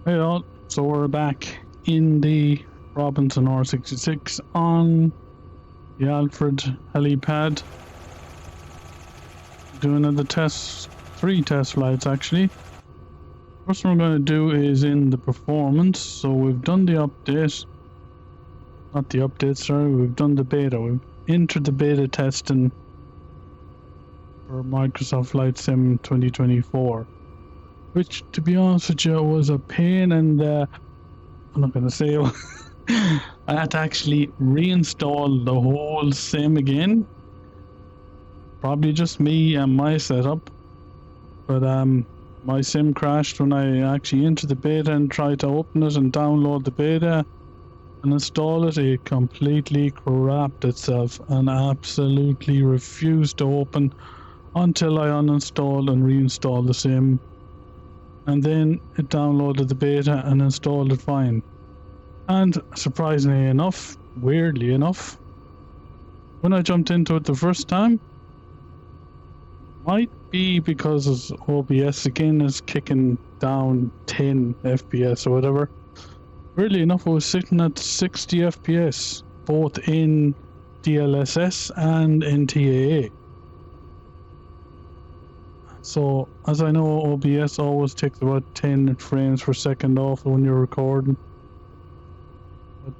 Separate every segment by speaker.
Speaker 1: Hey all, so we're back in the Robinson R66 on the Alfred helipad, doing the test, 3 test flights actually. First one we're going to do is in the performance. So we've done the update, not the update, sorry, we've done the beta. We've entered the beta testing for Microsoft Flight Sim 2024, which, to be honest with you, was a pain, and I'm not going to say it. I had to actually reinstall the whole sim again. Probably just me and my setup, but my sim crashed when I actually entered the beta and tried to open it and download the beta and install it. It completely crapped itself and absolutely refused to open until I uninstalled and reinstalled the sim, and then it downloaded the beta and installed it fine. And surprisingly enough, weirdly enough, when I jumped into it the first time, might be because OBS again is kicking down 10 FPS or whatever. Weirdly enough, it was sitting at 60 FPS, both in DLSS and in TAA. So, as I know, OBS always takes about 10 frames per second off when you're recording.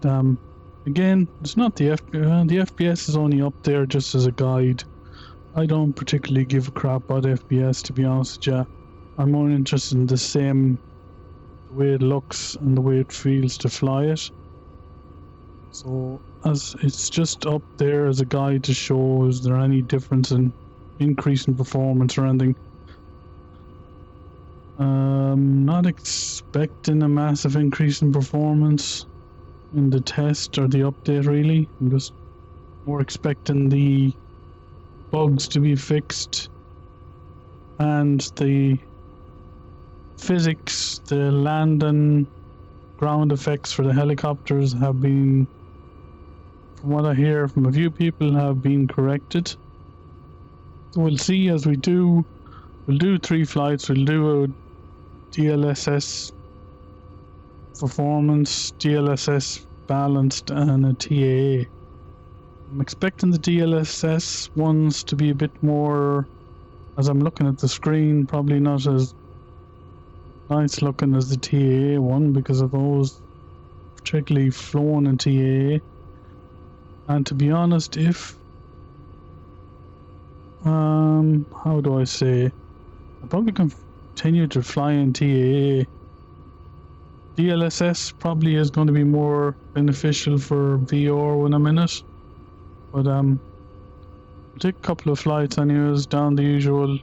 Speaker 1: But again, it's not the FPS is only up there just as a guide. I don't particularly give a crap about FPS, to be honest with you. I'm more interested in the way it looks and the way it feels to fly it. So, as it's just up there as a guide to show is there any difference in increase in performance or anything. Not expecting a massive increase in performance in the test or the update, really. I'm just more expecting the bugs to be fixed and the physics, the land and ground effects for the helicopters have been, from what I hear from a few people, have been corrected. So we'll see as we do. We'll do 3 flights. We'll do a DLSS performance, DLSS balanced, and a TAA. I'm expecting the DLSS ones to be a bit more, as I'm looking at the screen, probably not as nice looking as the TAA one because of those particularly flown in TAA. And to be honest, if how do I say, I probably continue to fly in TAA. DLSS probably is going to be more beneficial for VR when I'm in it, but I'll take a couple of flights anyways down the usual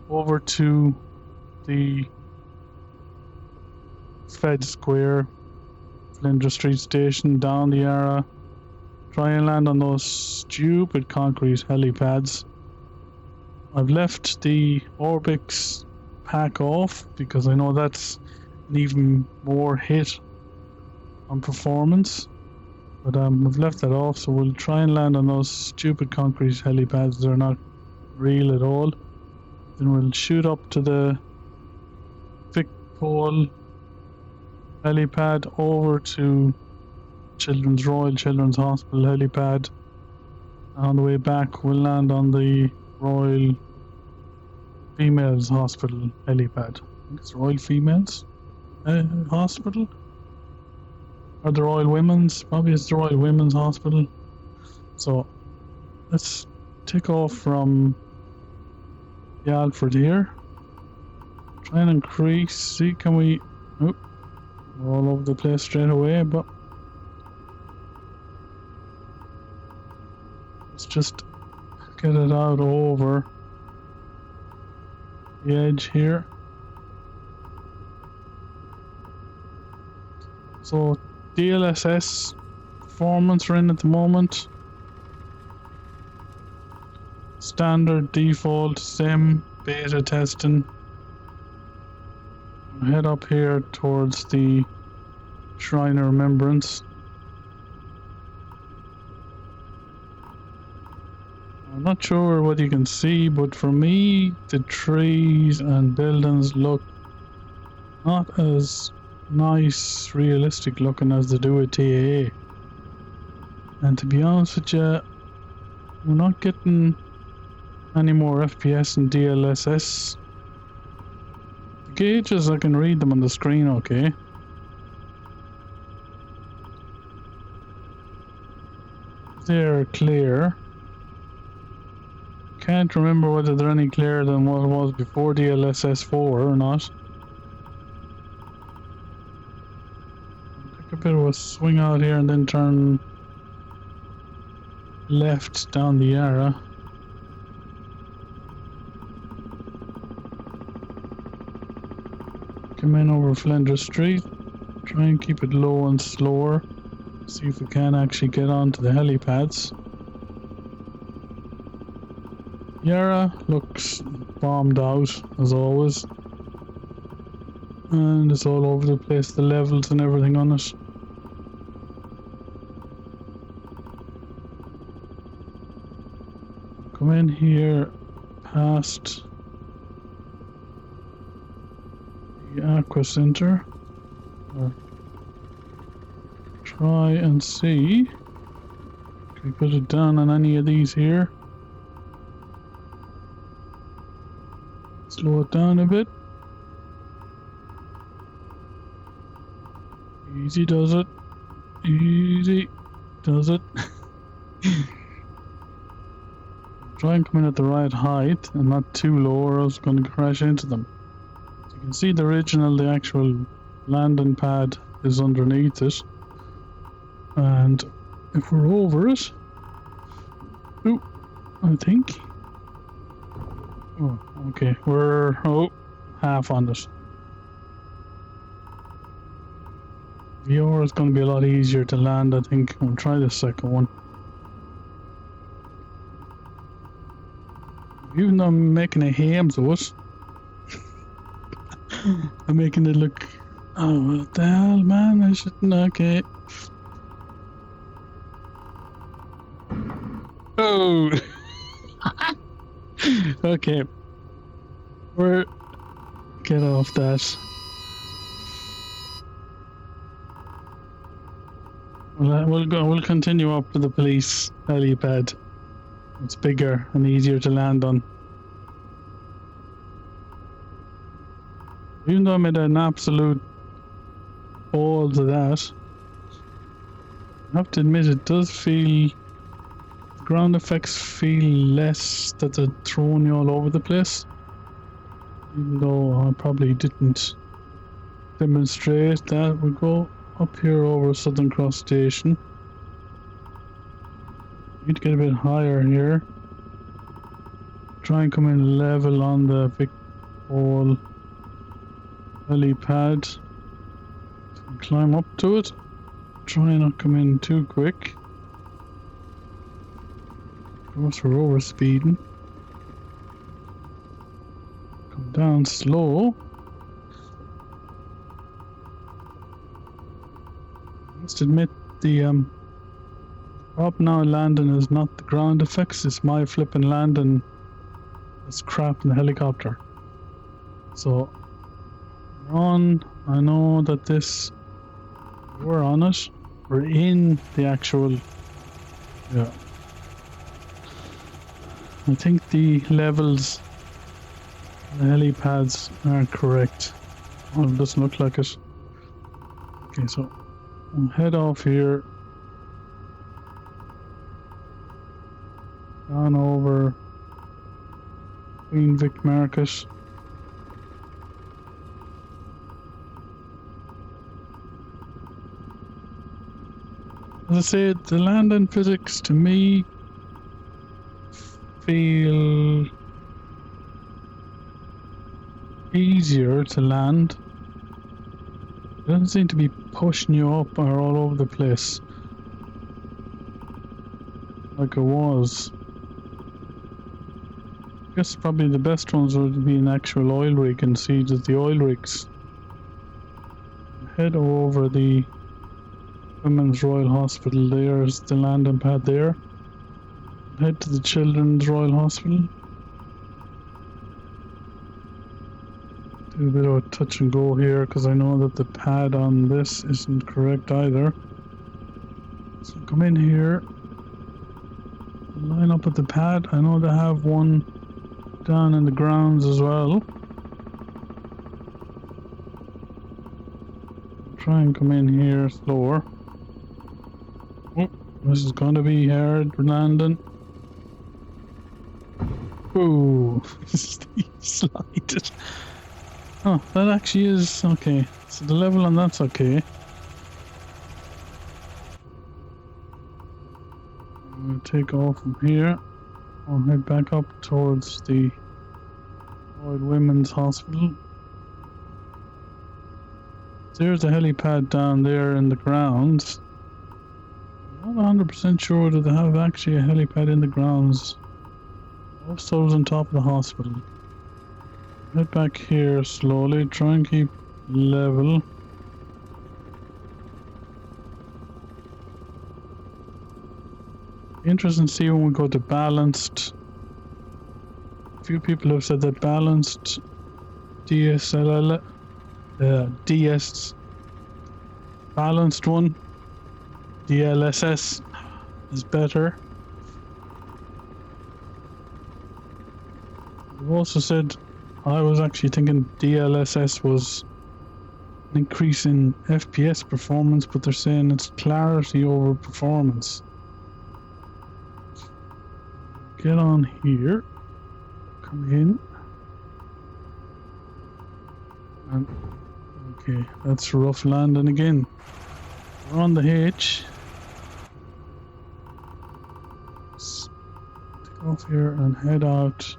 Speaker 1: over to the Fed Square, Flinders Street Station, down the Ara, try and land on those stupid concrete helipads. I've left the Orbix pack off because I know that's an even more hit on performance, but I've left that off, so we'll try and land on those stupid concrete helipads. They're not real at all. Then we'll shoot up to the Vic Pole helipad over to Royal Children's Hospital helipad. On the way back, we'll land on the Royal Females Hospital helipad. I think it's Royal Females Hospital? Or the Royal Women's? Probably it's the Royal Women's Hospital. So, let's take off from the Alfred here. Try and increase. See, can we... Oh, we're all over the place straight away, but... let's just get it out over the edge here. So DLSS performance we're in at the moment. Standard, default, sim, beta testing. I'll head up here towards the Shrine of Remembrance. I'm not sure what you can see, but for me, the trees and buildings look not as nice, realistic looking as they do at TAA. And to be honest with you, we're not getting any more FPS and DLSS. The gauges, I can read them on the screen okay. They're clear. Can't remember whether they're any clearer than what it was before DLSS 4 or not. Take a bit of a swing out here and then turn left down the Yarra. Come in over Flinders Street. Try and keep it low and slower. See if we can actually get onto the helipads. Yarra looks bombed out as always. And it's all over the place, the levels and everything on it. Come in here past the Aqua Centre. Try and see. Can we put it down on any of these here? Slow it down a bit. Easy does it. Easy does it. Try and come in at the right height and not too low or else we're going to crash into them. So you can see the actual landing pad is underneath it. And if we're over it, oh, I think. Oh, okay, we're half on it. VR is going to be a lot easier to land, I think. We'll try the second one. Even though I'm making a ham to it, I'm making it look. Oh, what the hell, man? I shouldn't. Okay. Oh! Okay. Get off that. We'll continue up to the police helipad. It's bigger and easier to land on. Even though I made an absolute ball to that, I have to admit it does feel. The ground effects feel less that they're throwing you all over the place. Even though I probably didn't demonstrate that. We'll go up here over Southern Cross Station. Need to get a bit higher here. Try and come in level on the big wall helipad. Climb up to it. Try not come in too quick. Of course we're over speeding. Come down slow. I must admit the problem now landing is not the ground effects, it's my flipping landing. It's crap in the helicopter. So we're on. I know that we're on it. We're in the actual. Yeah. I think the levels, the helipads are correct. Well, it doesn't look like it. Okay, so we'll head off here. On over Queen Vic Market. As I said, the landing physics to me feel easier to land. It doesn't seem to be pushing you up or all over the place like it was. I guess probably the best ones would be an actual oil rig and see that the oil rigs head over the Women's Royal Hospital. There's the landing pad there. Head to the Children's Royal Hospital. Do a bit of a touch and go here because I know that the pad on this isn't correct either. So come in here, line up with the pad. I know they have one down in the grounds as well. Try and come in here slower. Oh, this is going to be hard landing. Oh, slide. Oh, that actually is okay. So the level on that's okay. I'm going to take off from here. I'll head back up towards the Royal Women's Hospital. There's a helipad down there in the grounds. I'm not 100% sure that they have actually a helipad in the grounds. Most those on top of the hospital. Head back here slowly, try and keep level. Interesting to see when we go to balanced. A few people have said that balanced DSLL, balanced one, DLSS is better. They've also said, I was actually thinking DLSS was an increase in FPS performance, but they're saying it's clarity over performance. Get on here, come in, and okay, that's rough landing again. We're on the H. Let's take off here and head out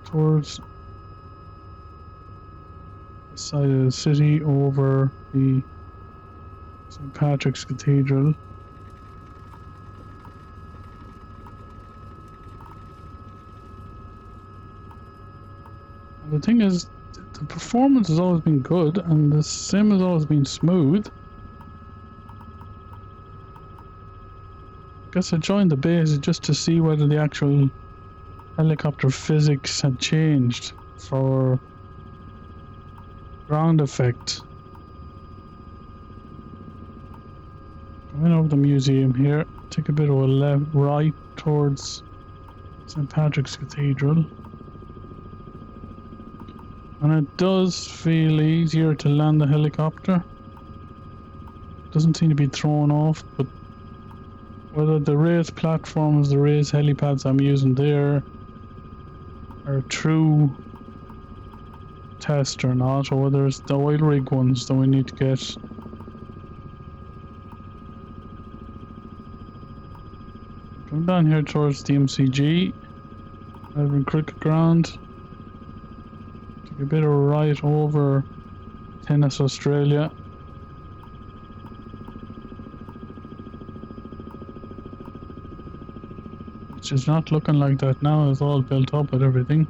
Speaker 1: towards the side of the city over the St. Patrick's Cathedral. And the thing is, the performance has always been good and the sim has always been smooth. I guess I joined the base just to see whether the actual helicopter physics had changed for ground effect. Coming over the museum here, take a bit of a left, right towards St. Patrick's Cathedral. And it does feel easier to land the helicopter. Doesn't seem to be thrown off, but whether the raised platforms, the raised helipads I'm using there are true test or not, or whether it's the oil rig ones that we need to get. Come down here towards the MCG, Melbourne Cricket Ground. Take a bit of a right over Tennis Australia. Which is not looking like that now, it's all built up with everything.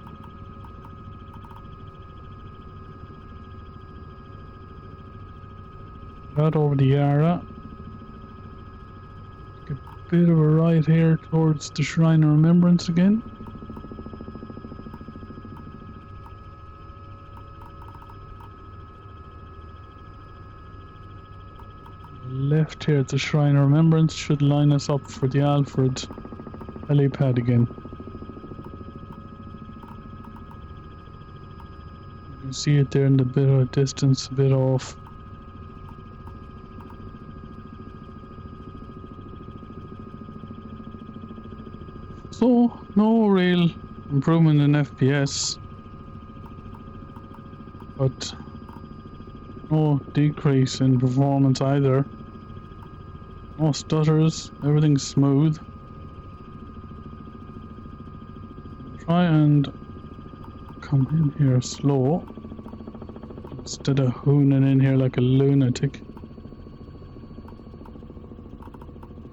Speaker 1: Right over the Yarra. Take a bit of a right here towards the Shrine of Remembrance again. Left here at the Shrine of Remembrance should line us up for the Alfred helipad again. You can see it there in the bit of a distance, a bit off. So, no real improvement in FPS, but no decrease in performance either. No stutters, everything's smooth. Try and come in here slow instead of hooning in here like a lunatic.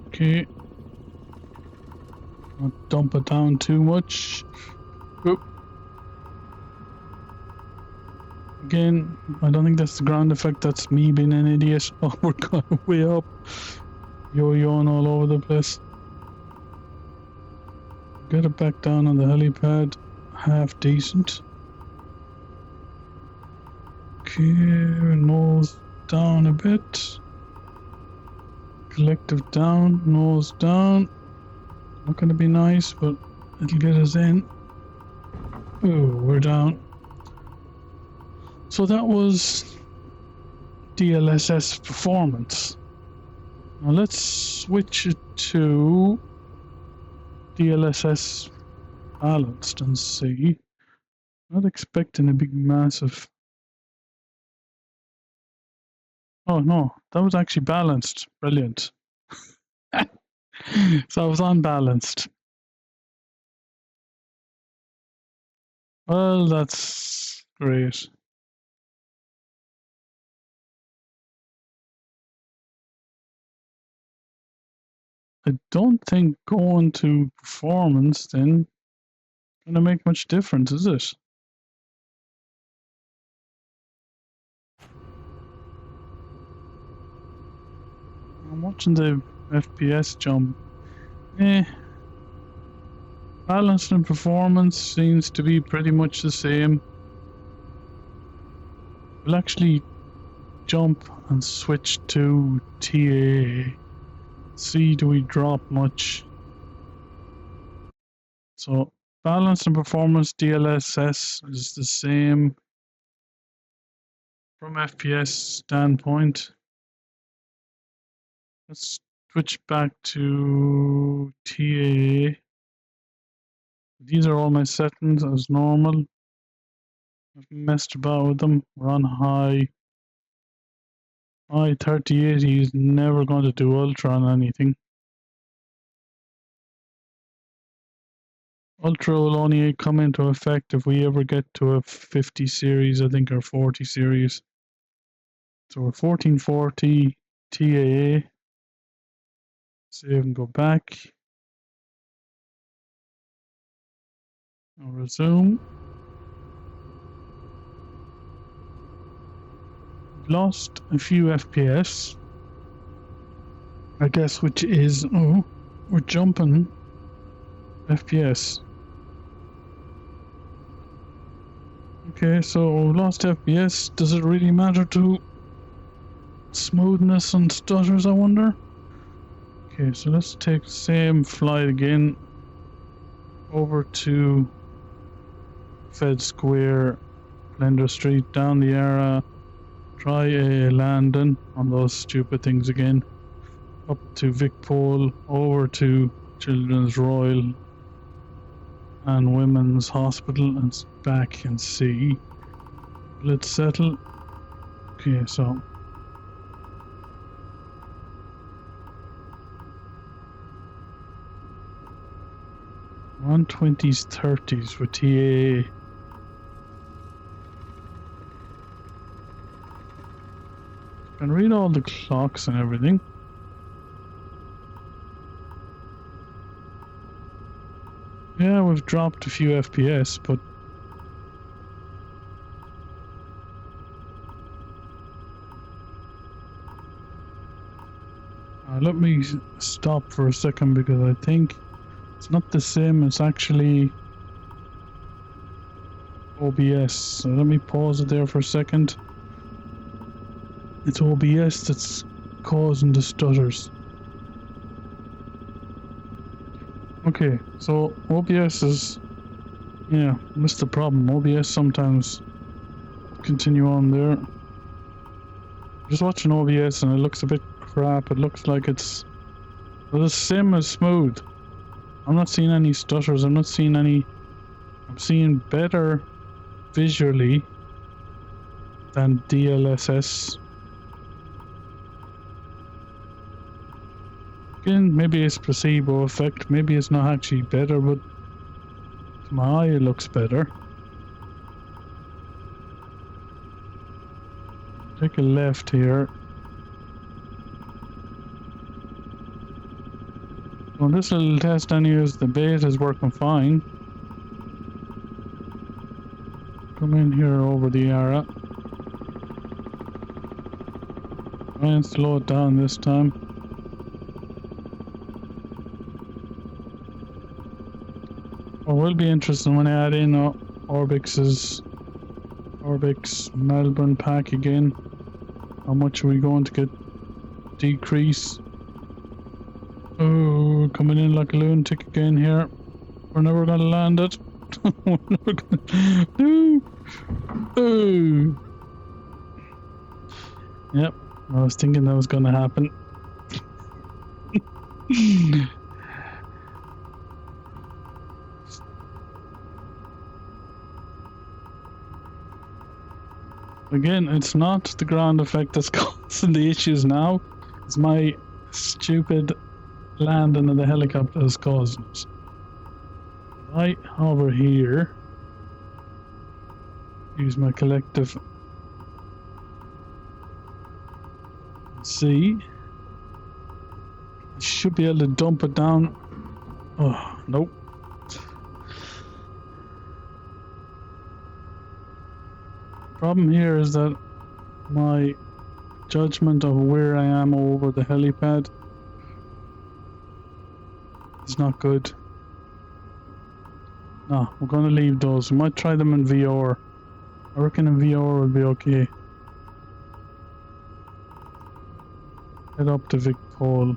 Speaker 1: Okay. Not dump it down too much. Oop. Again, I don't think that's the ground effect, that's me being an idiot. Oh, we're going way up. Yo-yoing all over the place. Get it back down on the helipad, half decent. Okay, nose down a bit. Collective down, nose down. Not gonna be nice, but it'll get us in. Oh, we're down. So that was DLSS performance. Now let's switch it to DLSS balanced and see. Not expecting a big massive. Oh no, that was actually balanced. Brilliant. So I was unbalanced. Well, that's great. I don't think going to performance then gonna make much difference, is it? I'm watching the FPS jump. Balance and performance seems to be pretty much the same. We'll actually jump and switch to TA. See, do we drop much? So balance and performance DLSS is the same from FPS standpoint. Let's switch back to TA. These are all my settings as normal. I've messed about with them. We're on high. High 3080 is never going to do ultra on anything. Ultra will only come into effect if we ever get to a 50 series, I think, or 40 series. So we're 1440 TAA. Save and go back. I'll resume. Lost a few FPS. I guess which is, oh, we're jumping FPS. Okay, so lost FPS. Does it really matter to smoothness and stutters, I wonder? Okay, so let's take the same flight again over to Fed Square, Blender Street, down the Ara, try a landing on those stupid things again, up to Vicpol, over to Children's Royal and Women's Hospital, and back and see. Let's settle. Okay, so 120s, 30s for TA. Can read all the clocks and everything. Yeah, we've dropped a few FPS, but let me stop for a second because I think it's not the same. It's actually OBS. So let me pause it there for a second. It's OBS that's causing the stutters. Okay, so OBS is, yeah, that's the problem. OBS sometimes continue on there. Just watching OBS and it looks a bit crap. It looks like it's the same as smooth. I'm not seeing any stutters. I'm seeing better visually than DLSS. Again, maybe it's placebo effect. Maybe it's not actually better, but to my eye it looks better. Take a left here. On this little test I use, the beta is working fine. Come in here over the Ara. Try and slow it down this time. What will be interesting when I add in Orbix's Orbix Melbourne pack again. How much are we going to get? Decrease. Oh, coming in like a lunatic again here. We're never gonna land it. We're never gonna. No. Oh. Yep. I was thinking that was gonna happen. Again, it's not the ground effect that's causing the issues now. It's my stupid landing of the helicopter that's causing it. Right over here. Use my collective. See. Should be able to dump it down. Oh, nope. Problem here is that my judgment of where I am over the helipad is not good. No, we're going to leave those. We might try them in VR. I reckon in VR will be okay. Head up to Vic Pole.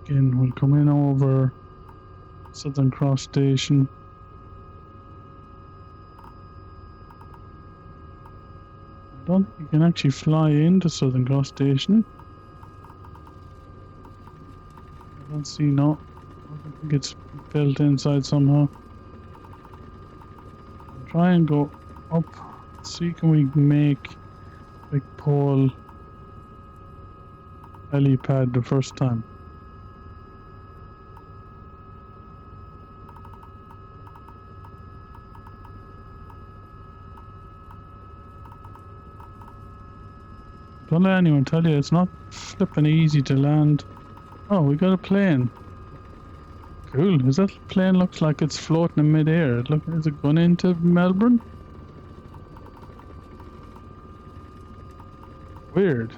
Speaker 1: Again, we'll come in over Southern Cross Station. I don't think you can actually fly into Southern Cross Station. I don't see, no. I think it's built inside somehow. I'll try and go up. See, can we make Big Pole helipad the first time? Don't let anyone tell you it's not flipping easy to land. Oh, we got a plane. Cool. Is that plane looks like it's floating in mid-air? Look, is it going into Melbourne? Weird.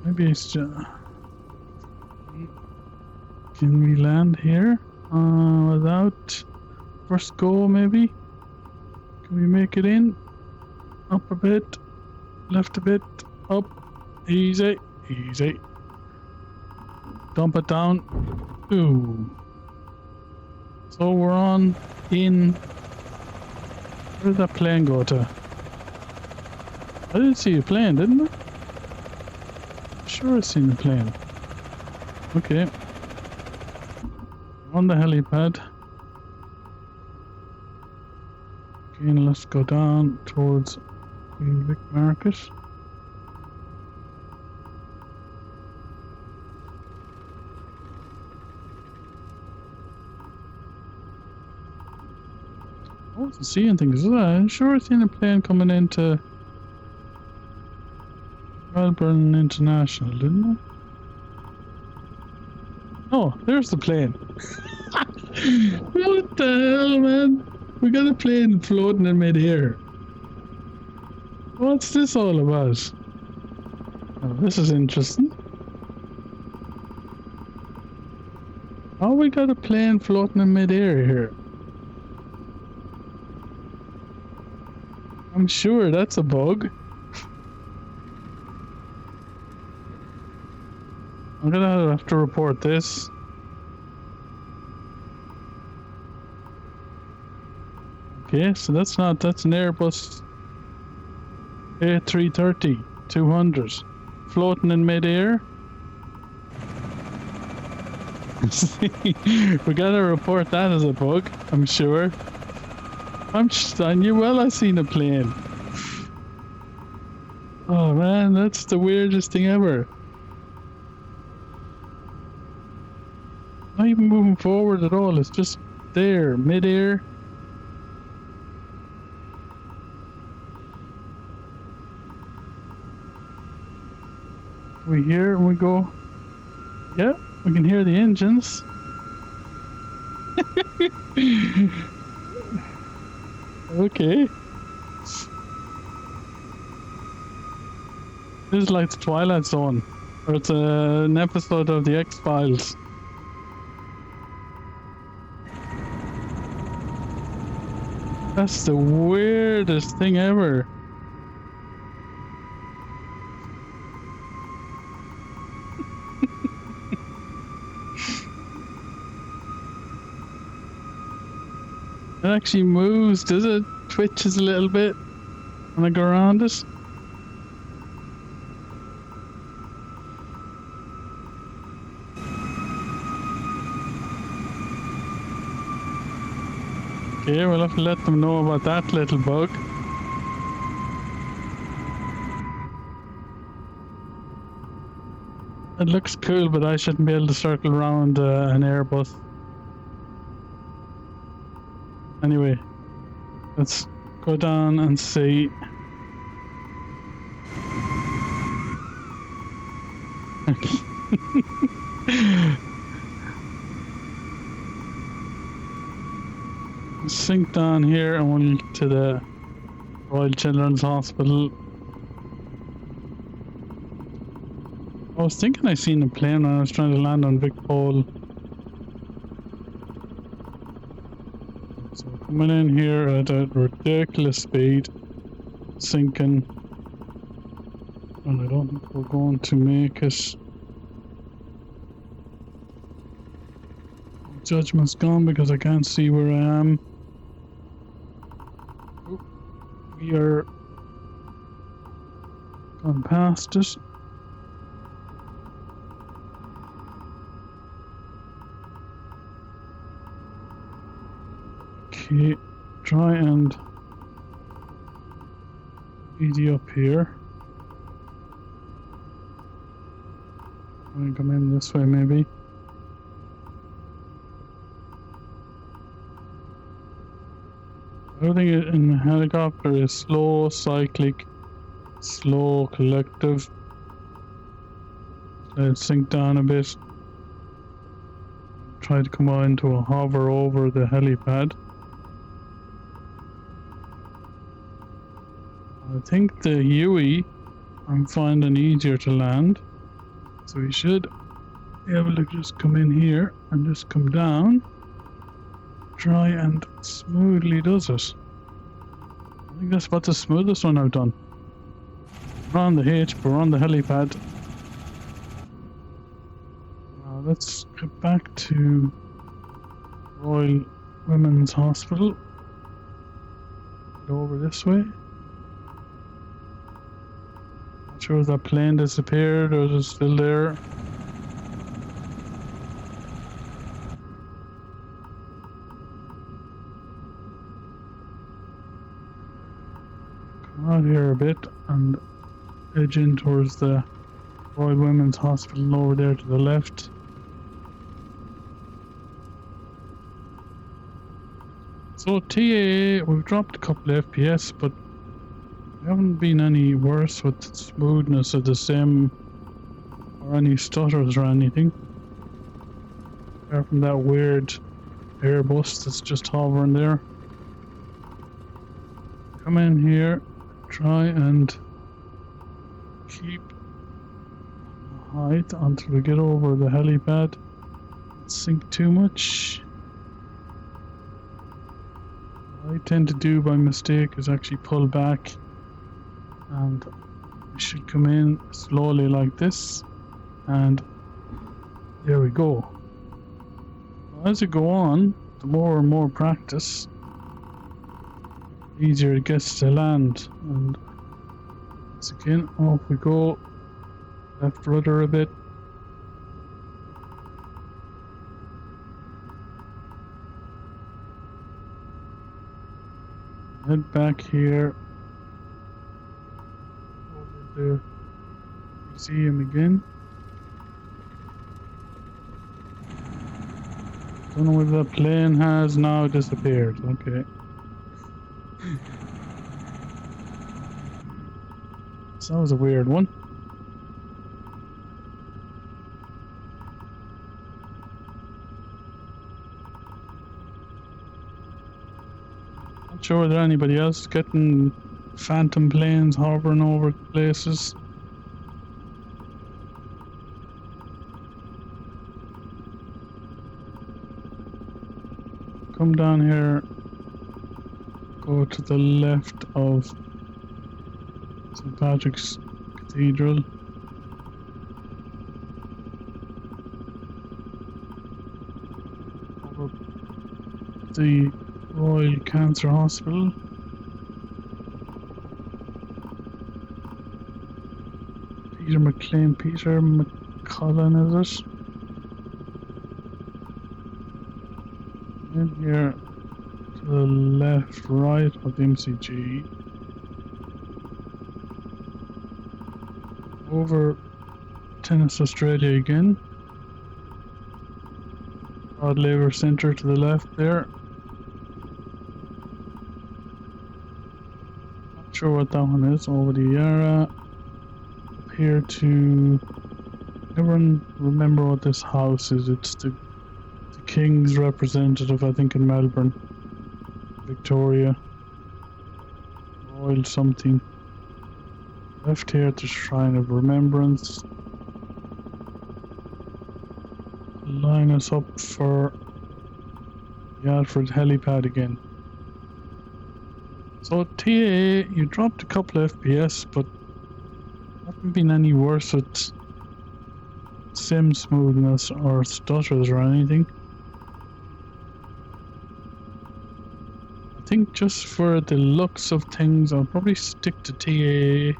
Speaker 1: Maybe it's just... Can we land here? Without... First go, maybe? Can we make it in? Up a bit, left a bit, up, easy, easy. Dump it down. Ooh. So we're on in. Where did that plane go to? I didn't see a plane, didn't I? Sure, I seen the plane. Okay. On the helipad. Again, let's go down towards Queen Vic Market. I wasn't seeing things. I'm sure I seen a plane coming into Melbourne International, didn't I? Oh, there's the plane. What the hell, man? We got a plane floating in mid-air. What's this all about? Oh, this is interesting. Oh, we got a plane floating in mid-air here. I'm sure that's a bug. I'm gonna have to report this. Okay, so that's an Airbus A330 200 floating in mid-air. We gotta report that as a bug, I'm sure. I knew well I seen a plane. Oh man, that's the weirdest thing ever. Not even moving forward at all, it's just there, mid-air. We hear and we go, yep, we can hear the engines. Okay. This is like the Twilight Zone. Or it's an episode of the X-Files. That's the weirdest thing ever. It actually moves, does it? Twitches a little bit when I go around it. Okay, we'll have to let them know about that little bug. It looks cool, but I shouldn't be able to circle around an Airbus. Anyway, let's go down and see. Sink down here and we'll to the Royal Children's Hospital. I was thinking I seen a plane when I was trying to land on Vic Pole. So coming in here at a ridiculous speed, sinking, and I don't think we're going to make it. Judgment's gone because I can't see where I am. We are gone past it. Okay, try and easy up here. I'm gonna come in this way maybe. Everything in the helicopter is slow, cyclic, slow, collective. Let's sink down a bit. Try to come on to a hover over the helipad. I think the Huey I'm finding easier to land. So we should be able to just come in here and just come down. Try and smoothly does it. I think that's about the smoothest one I've done. We're on the H, but we're on the helipad. Now let's get back to Royal Women's Hospital. Go over this way. Not sure if that plane disappeared or is it still there. Out here a bit and edge in towards the Royal Women's Hospital over there to the left. So TA, we've dropped a couple of FPS, but we haven't been any worse with the smoothness of the sim or any stutters or anything. Apart from that weird Airbus that's just hovering there. Come in here. Try and keep height until we get over the helipad. Don't sink too much. What I tend to do by mistake is actually pull back, and we should come in slowly like this, and there we go. As you go on, the more and more practice, easier it gets to land. And once again, off we go. Left rudder a bit. Head back here over the museum again. Don't know whether the plane has now disappeared. Okay. So that was a weird one. Not sure whether anybody else is getting phantom planes hovering over places. come down here, go to the left of St. Patrick's Cathedral. Over the Royal Cancer Hospital. Peter McCullen, is it? In here to the left, right of the MCG. Over Tennis Australia again. Rod Labour Centre to the left there. Not sure what that one is. Over the Yarra. Up here to... Everyone remember what this house is. It's the King's representative, I think, in Melbourne. Victoria. Royal something. Left here at the Shrine of Remembrance. Line us up for the Alfred helipad again. So TA, you dropped a couple of FPS, but haven't been any worse with sim smoothness or stutters or anything. I think just for the looks of things, I'll probably stick to TA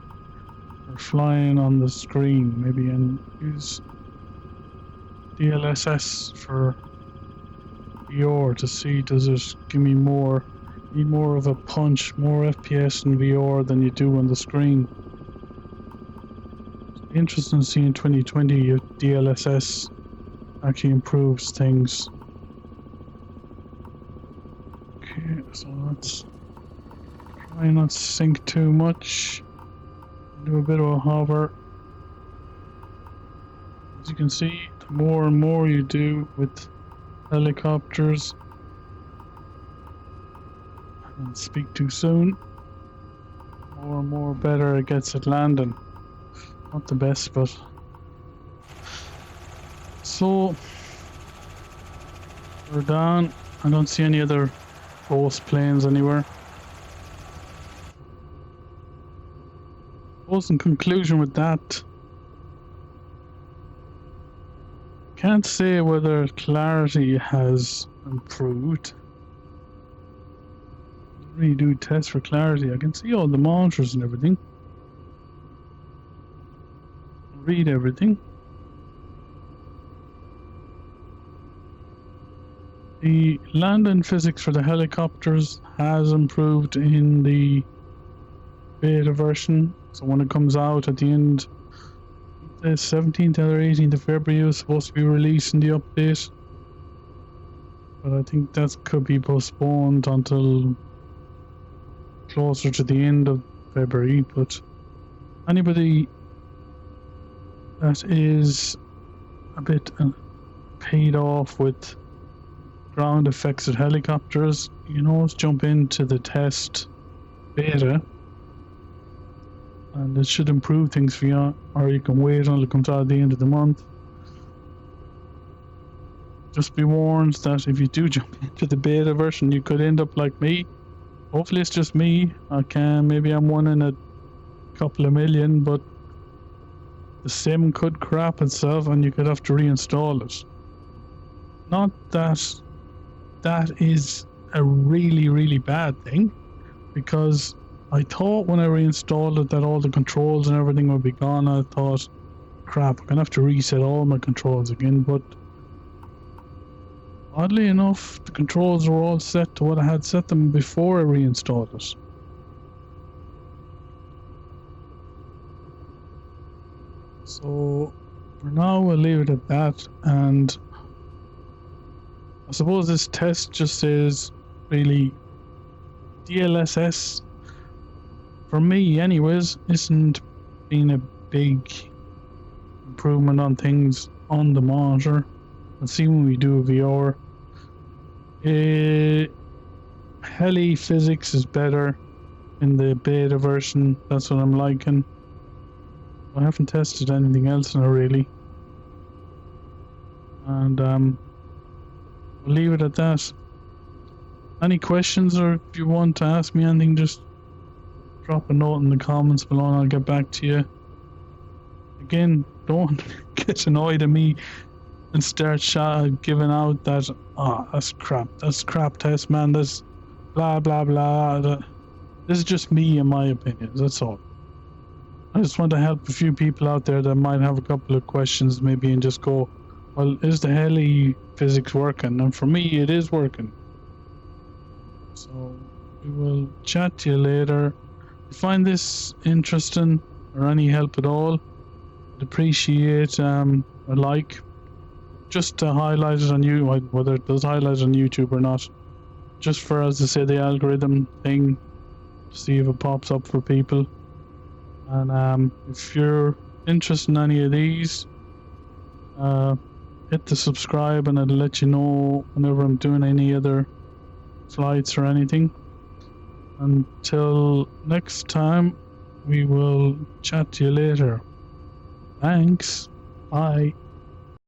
Speaker 1: or flying on the screen maybe, and use DLSS for VR to see, does it give me need more of a punch, more FPS in VR than you do on the screen. It's interesting to see in 2020 if DLSS actually improves things. Okay, so let's try not to sink too much. Do a bit of a hover. As you can see, the more and more you do with helicopters, I don't speak too soon, more and more better it gets at landing. Not the best, but so we're down. I don't see any other ghost planes anywhere. In conclusion with that, can't say whether clarity has improved. Really do test for clarity. I can see all the monitors and everything. Read everything. The landing physics for the helicopters has improved in the beta version. So when it comes out at the end, the 17th or 18th of February is supposed to be releasing the update. But I think that could be postponed until closer to the end of February. But anybody that is a bit paid off with ground effects at helicopters, you know, jump into the test beta. And it should improve things for you, or you can wait until it comes out at the end of the month. Just be warned that if you do jump into the beta version, you could end up like me. Hopefully it's just me. Maybe I'm one in a couple of million, but the sim could crap itself and you could have to reinstall it. Not that that is a really, really bad thing, because I thought when I reinstalled it that all the controls and everything would be gone. I thought, crap, I'm gonna have to reset all my controls again, but oddly enough, the controls were all set to what I had set them before I reinstalled it. So for now we'll leave it at that, and I suppose this test just says really DLSS for me anyways isn't been a big improvement on things on the monitor. Let's see when we do a VR. Heli physics is better in the beta version. That's what I'm liking. I haven't tested anything else now really. And we'll leave it at that. Any questions, or if you want to ask me anything, just drop a note in the comments below and I'll get back to you. Again, don't get annoyed at me and start giving out that, oh, that's crap test, man, this blah blah blah. This is just me and my opinions, that's all. I just want to help a few people out there that might have a couple of questions maybe and just go, well, is the heli physics working? And for me, it is working. So we will chat to you later. If you find this interesting or any help at all, I'd appreciate a like, just to highlight it on you, whether it does highlight on YouTube or not, just for, as I say, the algorithm thing, to see if it pops up for people. And if you're interested in any of these, hit the subscribe and it'll let you know whenever I'm doing any other flights or anything. Until next time, we will chat to you later. Thanks. Bye.